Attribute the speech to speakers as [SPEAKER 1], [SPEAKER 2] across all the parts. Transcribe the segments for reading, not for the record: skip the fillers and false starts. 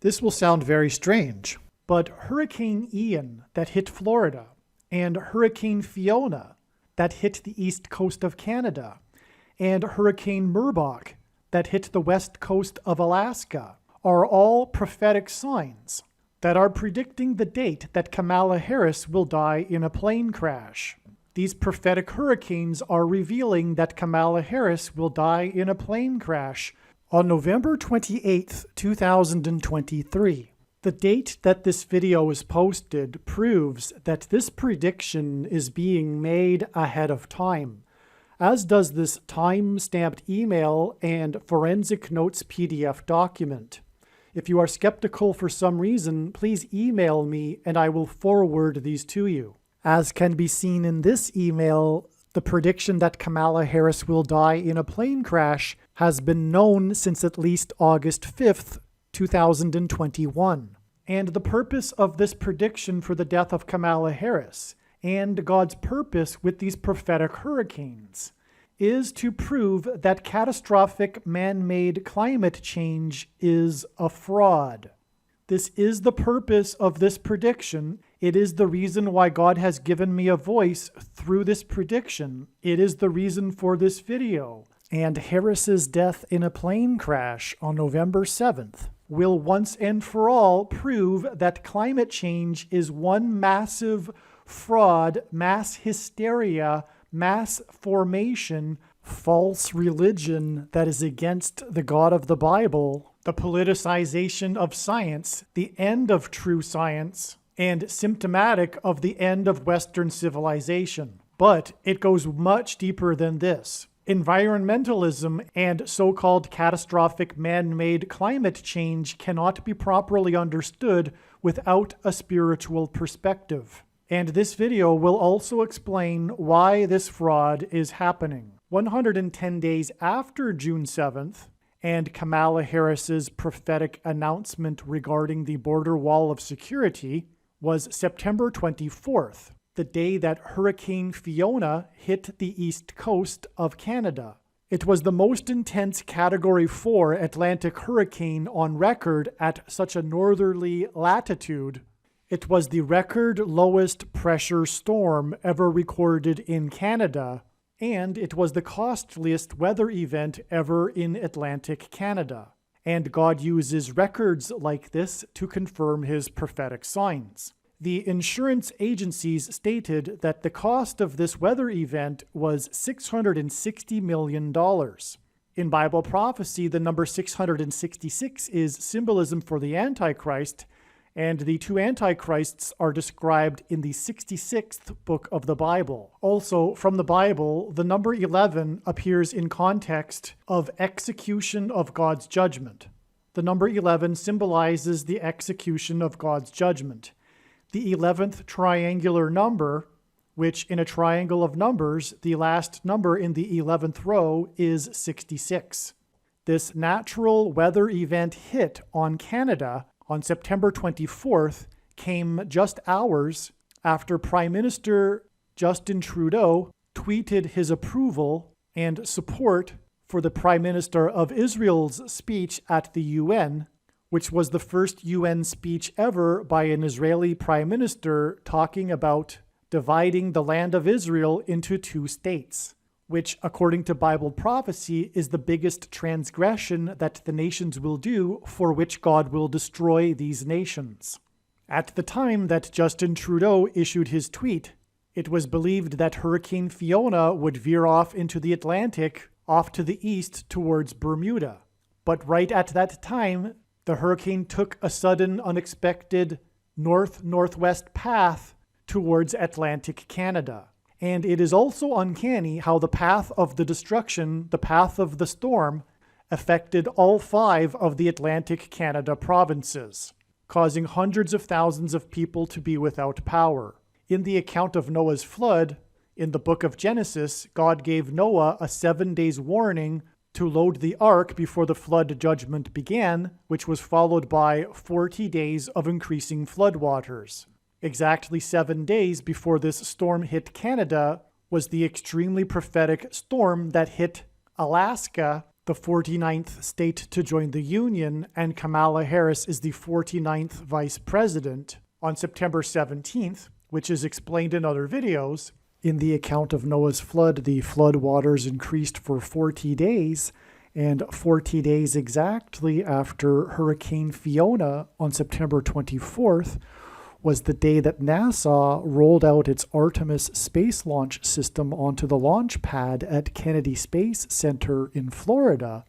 [SPEAKER 1] This will sound very strange, but Hurricane Ian that hit Florida and Hurricane Fiona that hit the east coast of Canada and Hurricane Merbok that hit the west coast of Alaska are all prophetic signs that are predicting the date that Kamala Harris will die in a plane crash. These prophetic hurricanes are revealing that Kamala Harris will die in a plane crash on November 28th, 2023. The date that this video is posted proves that this prediction is being made ahead of time, as does this time-stamped email and forensic notes PDF document. If you are skeptical for some reason, please email me and I will forward these to you. As can be seen in this email, the prediction that Kamala Harris will die in a plane crash has been known since at least August 5th, 2021. And the purpose of this prediction for the death of Kamala Harris and God's purpose with these prophetic hurricanes is to prove that catastrophic man-made climate change is a fraud. This is the purpose of this prediction. It is the reason why God has given me a voice through this prediction. It is the reason for this video. And Harris's death in a plane crash on November 7th will once and for all prove that climate change is one massive fraud, mass hysteria, mass formation, false religion that is against the God of the Bible, the politicization of science, the end of true science, and symptomatic of the end of Western civilization. But it goes much deeper than this. Environmentalism and so-called catastrophic man-made climate change cannot be properly understood without a spiritual perspective. And this video will also explain why this fraud is happening. 110 days after June 7th, and Kamala Harris's prophetic announcement regarding the border wall of security was September 24th, the day that Hurricane Fiona hit the east coast of Canada. It was the most intense Category 4 Atlantic hurricane on record at such a northerly latitude. It was the record lowest pressure storm ever recorded in Canada, and it was the costliest weather event ever in Atlantic Canada. And God uses records like this to confirm his prophetic signs. The insurance agencies stated that the cost of this weather event was $660 million. In Bible prophecy, the number 666 is symbolism for the Antichrist, and the two Antichrists are described in the 66th book of the Bible. Also, from the Bible, the number 11 appears in context of execution of God's judgment. The number 11 symbolizes the execution of God's judgment. The 11th triangular number, which in a triangle of numbers, the last number in the 11th row is 66. This natural weather event hit on Canada on September 24th came just hours after Prime Minister Justin Trudeau tweeted his approval and support for the Prime Minister of Israel's speech at the UN, which was the first UN speech ever by an Israeli Prime Minister talking about dividing the land of Israel into two states, which, according to Bible prophecy, is the biggest transgression that the nations will do, for which God will destroy these nations. At the time that Justin Trudeau issued his tweet, it was believed that Hurricane Fiona would veer off into the Atlantic, off to the east towards Bermuda. But right at that time, the hurricane took a sudden, unexpected north-northwest path towards Atlantic Canada. And it is also uncanny how the path of the destruction, the path of the storm, affected all 5 of the Atlantic Canada provinces, causing hundreds of thousands of people to be without power. In the account of Noah's flood, in the book of Genesis, God gave Noah a 7 days warning to load the ark before the flood judgment began, which was followed by 40 days of increasing floodwaters. Exactly 7 days before this storm hit Canada was the extremely prophetic storm that hit Alaska the 49th state to join the Union, and Kamala Harris is the 49th vice president. On September 17th, which is explained in other videos, in the account of Noah's flood, the flood waters increased for 40 days, and 40 days exactly after Hurricane Fiona on September 24th was the day that NASA rolled out its Artemis space launch system onto the launch pad at Kennedy Space Center in Florida.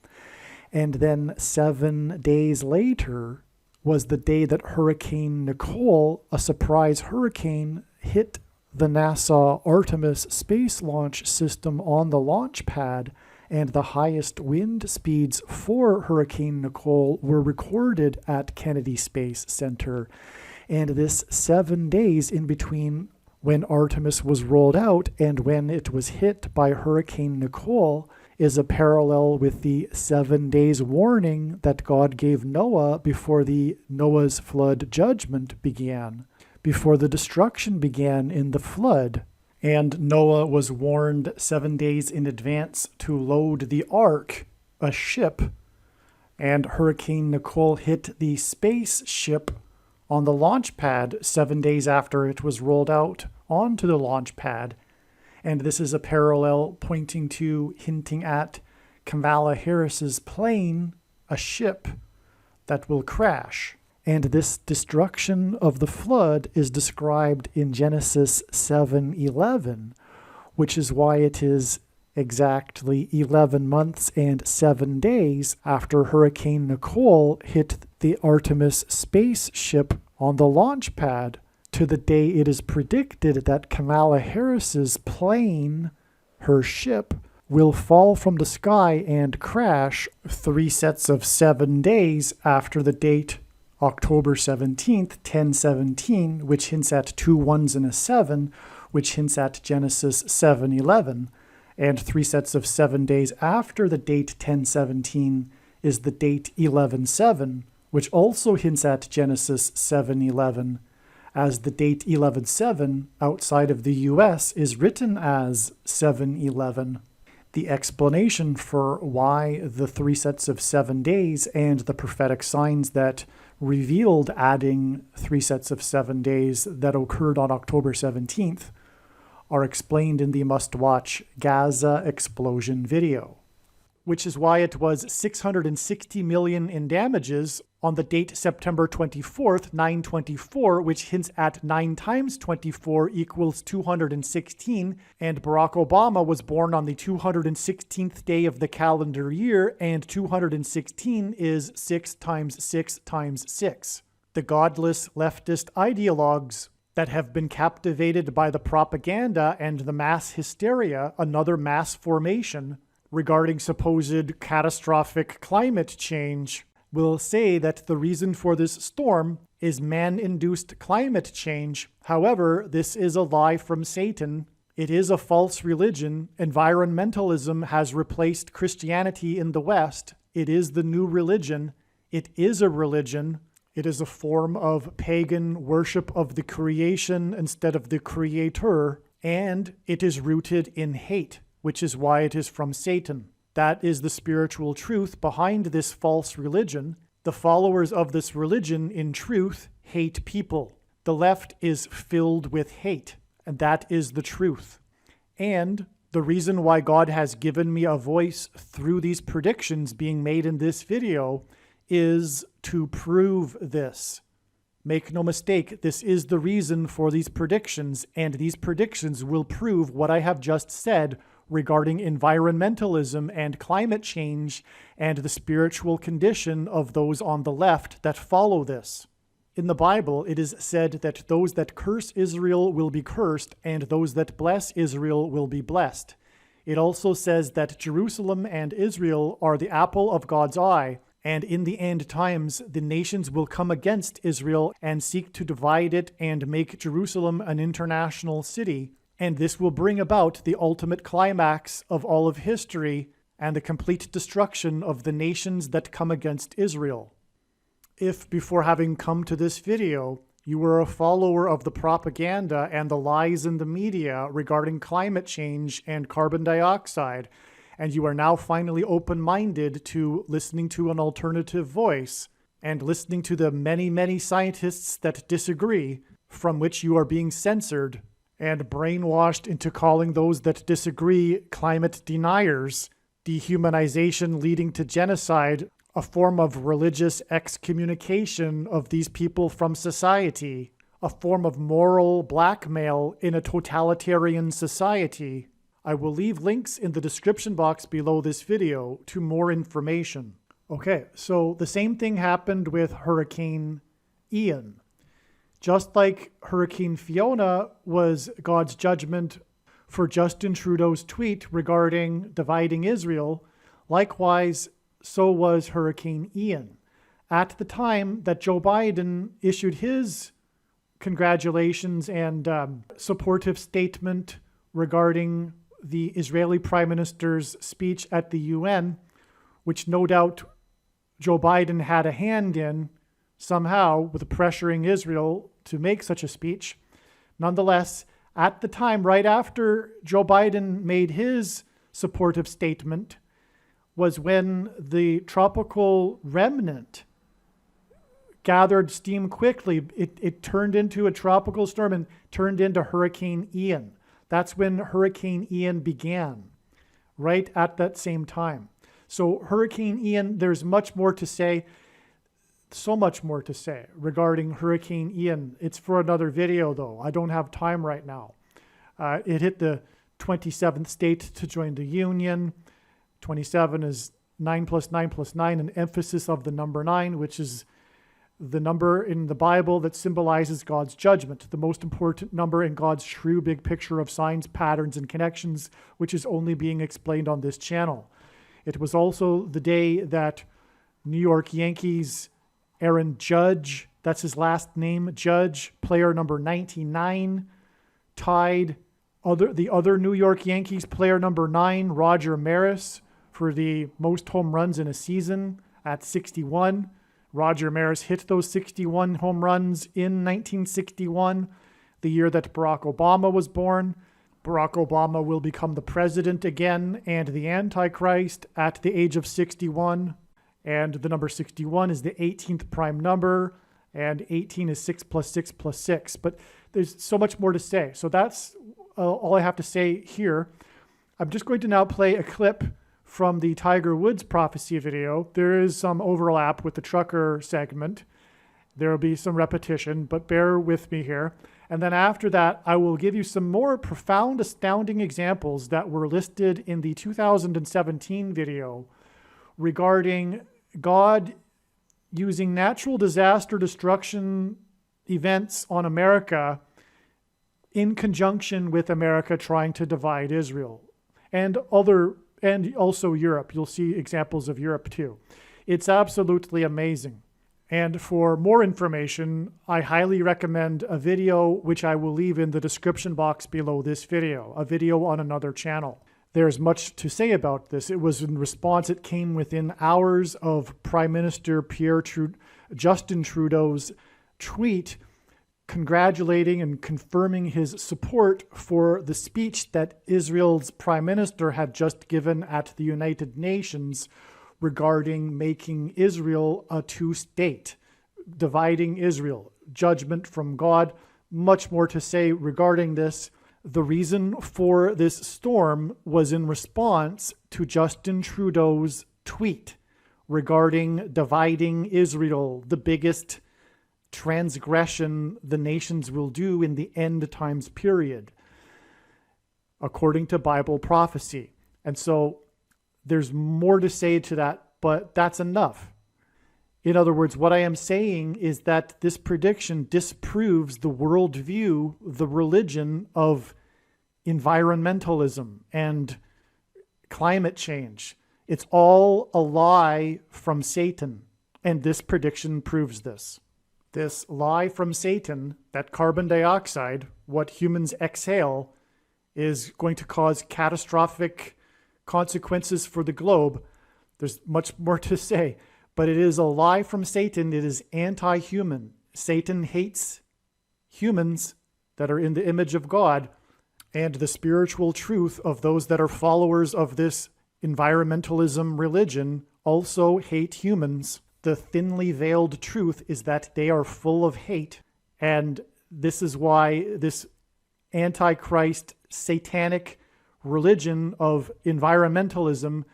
[SPEAKER 1] And then 7 days later was the day that Hurricane Nicole, a surprise hurricane, hit the NASA Artemis space launch system on the launch pad, and the highest wind speeds for Hurricane Nicole were recorded at Kennedy Space Center. And this 7 days in between when Artemis was rolled out and when it was hit by Hurricane Nicole is a parallel with the 7 days warning that God gave Noah before the Noah's flood judgment began, before the destruction began in the flood. And Noah was warned 7 days in advance to load the ark, a ship, and Hurricane Nicole hit the spaceship on the launch pad 7 days after it was rolled out onto the launch pad. And this is a parallel pointing to, hinting at Kamala Harris's plane, a ship that will crash. And this destruction of the flood is described in Genesis 7:11, which is why it is exactly 11 months and 7 days after Hurricane Nicole hit the Artemis spaceship on the launch pad to the day it is predicted that Kamala Harris's plane, her ship, will fall from the sky and crash 3 sets of 7 days after the date October 17th, 1017, which hints at 2 1s and a 7, which hints at Genesis 7:11. And 3 sets of 7 days after the date 1017 is the date 11:7, which also hints at Genesis 7:11, as the date 11:7 outside of the US is written as 7:11. The explanation for why the 3 sets of 7 days and the prophetic signs that revealed adding 3 sets of 7 days that occurred on October 17th are explained in the must-watch Gaza explosion video, which is why it was $660 million in damages on the date September 24th, 924, which hints at 9 times 24 equals 216, and Barack Obama was born on the 216th day of the calendar year, and 216 is 6 times 6 times 6. The godless leftist ideologues that have been captivated by the propaganda and the mass hysteria, another mass formation, regarding supposed catastrophic climate change, will say that the reason for this storm is man-induced climate change. However, this is a lie from Satan. It is a false religion. Environmentalism has replaced Christianity in the West. It is the new religion. It is a religion. It is a form of pagan worship of the creation instead of the creator, and it is rooted in hate, which is why it is from Satan. That is the spiritual truth behind this false religion. The followers of this religion, in truth, hate people. The left is filled with hate, and that is the truth. And the reason why God has given me a voice through these predictions being made in this video is to prove this. Make no mistake, this is the reason for these predictions, and these predictions will prove what I have just said regarding environmentalism and climate change and the spiritual condition of those on the left that follow this. In the Bible, it is said that those that curse Israel will be cursed, and those that bless Israel will be blessed. It also says that Jerusalem and Israel are the apple of God's eye, and in the end times, the nations will come against Israel and seek to divide it and make Jerusalem an international city. And this will bring about the ultimate climax of all of history and the complete destruction of the nations that come against Israel. If, before having come to this video, you were a follower of the propaganda and the lies in the media regarding climate change and carbon dioxide, and you are now finally open-minded to listening to an alternative voice and listening to the many, many scientists that disagree, from which you are being censored and brainwashed into calling those that disagree climate deniers, dehumanization leading to genocide, a form of religious excommunication of these people from society, a form of moral blackmail in a totalitarian society. I will leave links in the description box below this video to more information. Okay, so the same thing happened with Hurricane Ian. Just like Hurricane Fiona was God's judgment for Justin Trudeau's tweet regarding dividing Israel, likewise, so was Hurricane Ian. At the time that Joe Biden issued his congratulations and supportive statement regarding the Israeli Prime Minister's speech at the UN, which no doubt Joe Biden had a hand in somehow with pressuring Israel to make such a speech. Nonetheless, at the time, right after Joe Biden made his supportive statement, was when the tropical remnant gathered steam quickly. It turned into a tropical storm and turned into Hurricane Ian. That's when Hurricane Ian began, right at that same time. So Hurricane Ian, there's much more to say, so much more to say regarding Hurricane Ian. It's for another video, though. I don't have time right now. It hit the 27th state to join the Union. 27 is 9 plus 9 plus 9, an emphasis of the number 9, which is the number in the Bible that symbolizes God's judgment, the most important number in God's true big picture of signs, patterns, and connections, which is only being explained on this channel. It was also the day that New York Yankees Aaron Judge, that's his last name, Judge, player number 99, tied the other New York Yankees player number 9, Roger Maris, for the most home runs in a season at 61. Roger Maris hit those 61 home runs in 1961, the year that Barack Obama was born. Barack Obama will become the president again and the Antichrist at the age of 61. And the number 61 is the 18th prime number, and 18 is 6 plus 6 plus 6. But there's so much more to say. So that's all I have to say here. I'm just going to now play a clip from the Tiger Woods prophecy video. There is some overlap with the trucker segment. There will be some repetition, but bear with me here. And then after that, I will give you some more profound, astounding examples that were listed in the 2017 video regarding God using natural disaster destruction events on America in conjunction with America trying to divide Israel and also Europe. You'll see examples of Europe too. It's absolutely amazing. And for more information, I highly recommend a video which I will leave in the description box below this video, a video on another channel. There's much to say about this. It was in response, it came within hours of Prime Minister Justin Trudeau's tweet congratulating and confirming his support for the speech that Israel's Prime Minister had just given at the United Nations regarding making Israel a two-state, dividing Israel, judgment from God. Much more to say regarding this. The reason for this storm was in response to Justin Trudeau's tweet regarding dividing Israel, the biggest transgression the nations will do in the end times period, according to Bible prophecy. And so there's more to say to that, but that's enough. In other words, what I am saying is that this prediction disproves the worldview, the religion of environmentalism and climate change. It's all a lie from Satan, and this prediction proves this. This lie from Satan that carbon dioxide, what humans exhale, is going to cause catastrophic consequences for the globe. There's much more to say, but it is a lie from Satan. It is anti-human. Satan hates humans that are in the image of God, and the spiritual truth of those that are followers of this environmentalism religion also hate humans. The thinly veiled truth is that they are full of hate. And this is why this antichrist satanic religion of environmentalism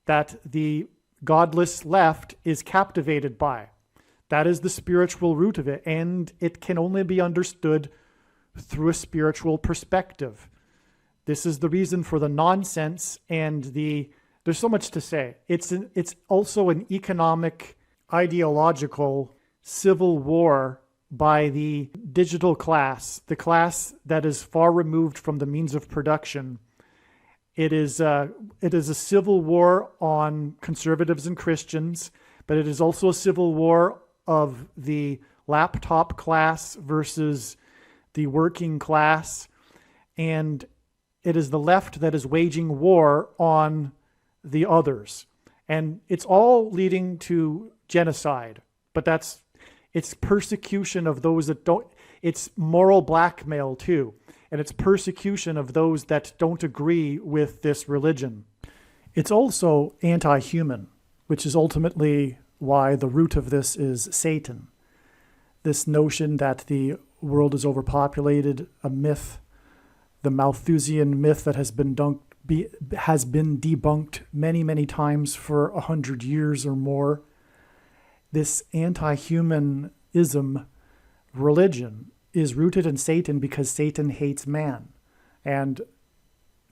[SPEAKER 1] that the godless left is captivated by. That is the spiritual root of it, and it can only be understood through a spiritual perspective. This is the reason for the nonsense and there's so much to say. It's also an economic, ideological civil war by the digital class, the class that is far removed from the means of production. It is a civil war on conservatives and Christians, but it is also a civil war of the laptop class versus the working class. And it is the left that is waging war on the others. And it's all leading to genocide, but it's persecution of those that don't, it's moral blackmail too. And it's persecution of those that don't agree with this religion. It's also anti-human, which is ultimately why the root of this is Satan. This notion that the world is overpopulated, a myth, the Malthusian myth that has been debunked many, many times for 100 years or more. This anti-humanism religion is rooted in Satan because Satan hates man. And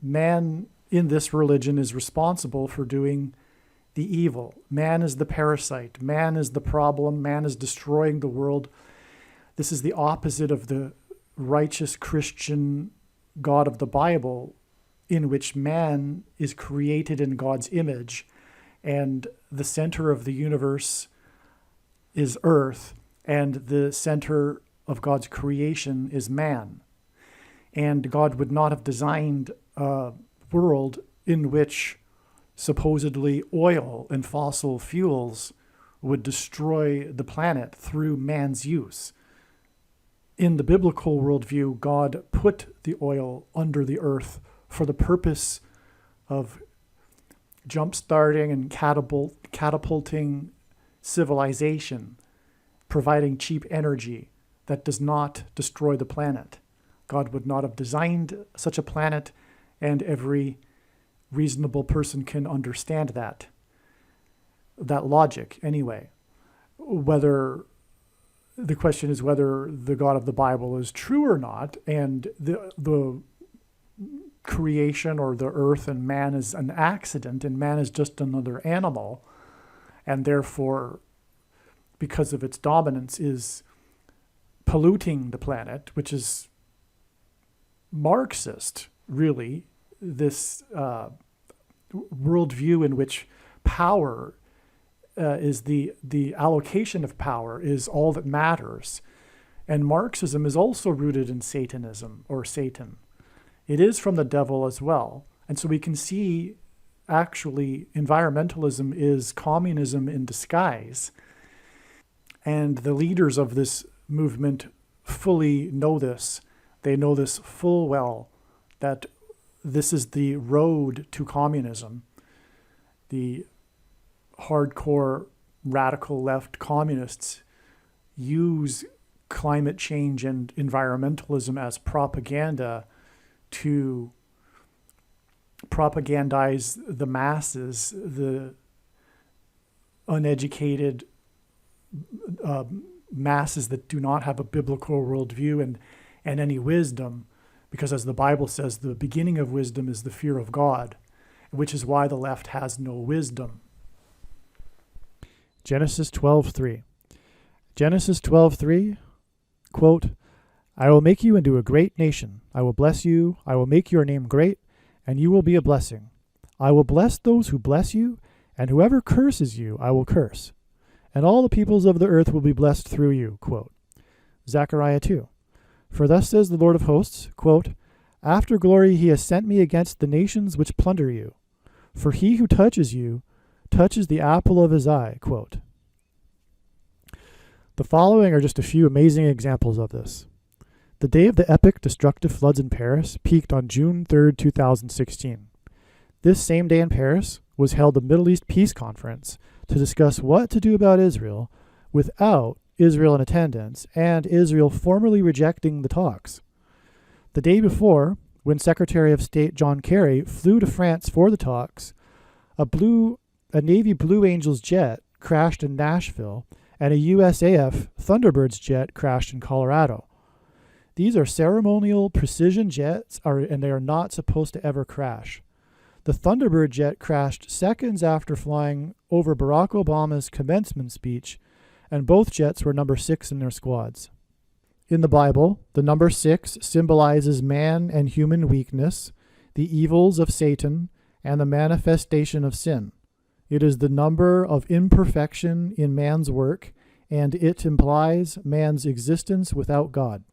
[SPEAKER 1] man in this religion is responsible for doing the evil. Man is the parasite. Man is the problem. Man is destroying the world. This is the opposite of the righteous Christian God of the Bible, in which man is created in God's image, and the center of the universe is earth, and the center of God's creation is man. And God would not have designed a world in which supposedly oil and fossil fuels would destroy the planet through man's use. In the biblical worldview, God put the oil under the earth for the purpose of jump-starting and catapulting civilization, providing cheap energy that does not destroy the planet. God would not have designed such a planet, and every reasonable person can understand that logic anyway. The question is whether the God of the Bible is true or not, and the creation or the earth and man is an accident, and man is just another animal, and therefore, because of its dominance, is polluting the planet, which is Marxist, really, this worldview in which power is the allocation of power is all that matters. And Marxism is also rooted in Satanism, or Satan. It is from the devil as well. And so we can see actually environmentalism is communism in disguise. And the leaders of this movement fully know this. They know this full well, that this is the road to communism. The hardcore radical left communists use climate change and environmentalism as propaganda to propagandize the masses, the uneducated masses that do not have a biblical worldview and any wisdom, because as the Bible says, the beginning of wisdom is the fear of God, which is why the left has no wisdom.
[SPEAKER 2] Genesis 12:3. Genesis 12:3, quote, I will make you into a great nation. I will bless you. I will make your name great, and you will be a blessing. I will bless those who bless you, and whoever curses you, I will curse. And all the peoples of the earth will be blessed through you, quote. Zechariah 2. For thus says the Lord of hosts, quote, After glory he has sent me against the nations which plunder you. For he who touches you touches the apple of his eye, quote. The following are just a few amazing examples of this. The day of the epic destructive floods in Paris peaked on June 3rd, 2016. This same day in Paris was held the Middle East Peace Conference to discuss what to do about Israel without Israel in attendance and Israel formally rejecting the talks. The day before, when Secretary of State John Kerry flew to France for the talks, a Navy Blue Angels jet crashed in Nashville and a USAF Thunderbirds jet crashed in Colorado. These are ceremonial precision jets and they are not supposed to ever crash. The Thunderbird jet crashed seconds after flying over Barack Obama's commencement speech, and both jets were number 6 in their squads. In the Bible, the number 6 symbolizes man and human weakness, the evils of Satan, and the manifestation of sin. It is the number of imperfection in man's work, and it implies man's existence without God.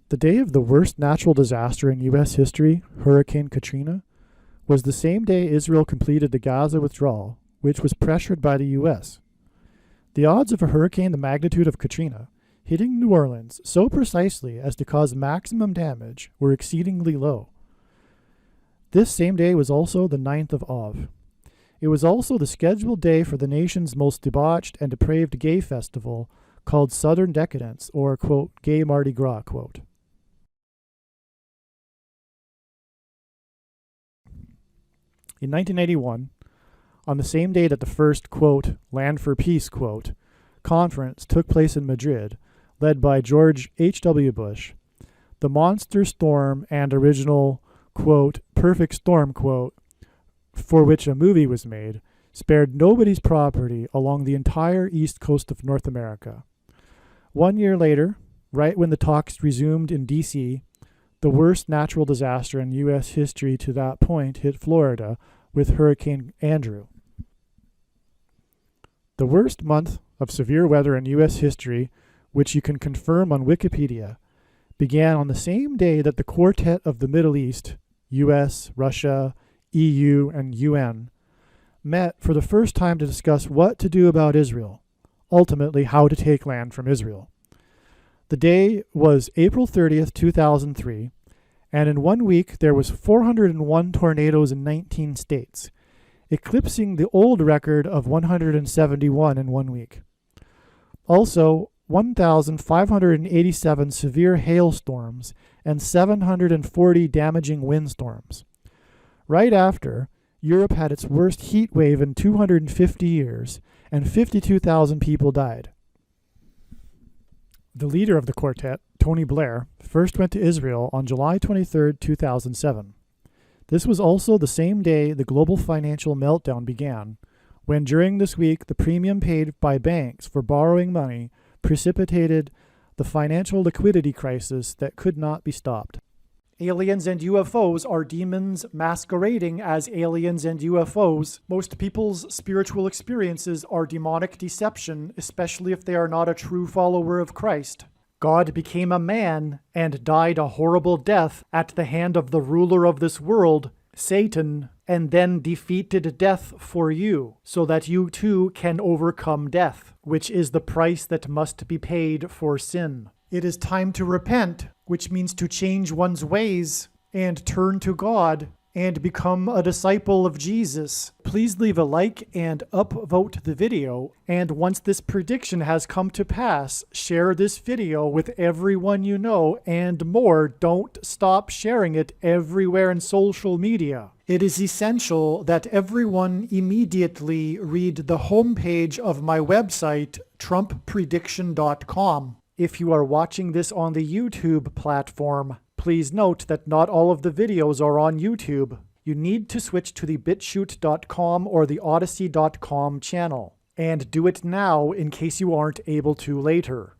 [SPEAKER 2] The day of the worst natural disaster in U.S. history, Hurricane Katrina, was the same day Israel completed the Gaza withdrawal, which was pressured by the U.S. The odds of a hurricane the magnitude of Katrina hitting New Orleans so precisely as to cause maximum damage were exceedingly low. This same day was also the 9th of Av. It was also the scheduled day for the nation's most debauched and depraved gay festival called Southern Decadence, or, quote, Gay Mardi Gras, quote. In 1981, on the same day that the first, quote, Land for Peace, quote, conference took place in Madrid, led by George H.W. Bush, the monster storm and original, quote, perfect storm, quote, for which a movie was made, spared nobody's property along the entire east coast of North America. 1 year later, right when the talks resumed in D.C., the worst natural disaster in U.S. history to that point hit Florida with Hurricane Andrew. The worst month of severe weather in U.S. history, which you can confirm on Wikipedia, began on the same day that the Quartet of the Middle East, U.S., Russia, EU, and UN, met for the first time to discuss what to do about Israel, ultimately how to take land from Israel. The day was April 30th, 2003, and in 1 week there was 401 tornadoes in 19 states, eclipsing the old record of 171 in 1 week. Also, 1,587 severe hailstorms and 740 damaging windstorms. Right after, Europe had its worst heat wave in 250 years, and 52,000 people died. The leader of the quartet, Tony Blair, first went to Israel on July 23, 2007. This was also the same day the global financial meltdown began, when during this week the premium paid by banks for borrowing money precipitated the financial liquidity crisis that could not be stopped.
[SPEAKER 1] Aliens and UFOs are demons masquerading as aliens and UFOs. Most people's spiritual experiences are demonic deception, especially if they are not a true follower of Christ. God became a man and died a horrible death at the hand of the ruler of this world, Satan, and then defeated death for you, so that you too can overcome death, which is the price that must be paid for sin. It is time to repent, which means to change one's ways and turn to God and become a disciple of Jesus. Please leave a like and upvote the video. And once this prediction has come to pass, share this video with everyone you know, and more. Don't stop sharing it everywhere in social media. It is essential that everyone immediately read the homepage of my website, TrumpPrediction.com. If you are watching this on the YouTube platform, please note that not all of the videos are on YouTube. You need to switch to the BitChute.com or the Odyssey.com channel. And do it now in case you aren't able to later.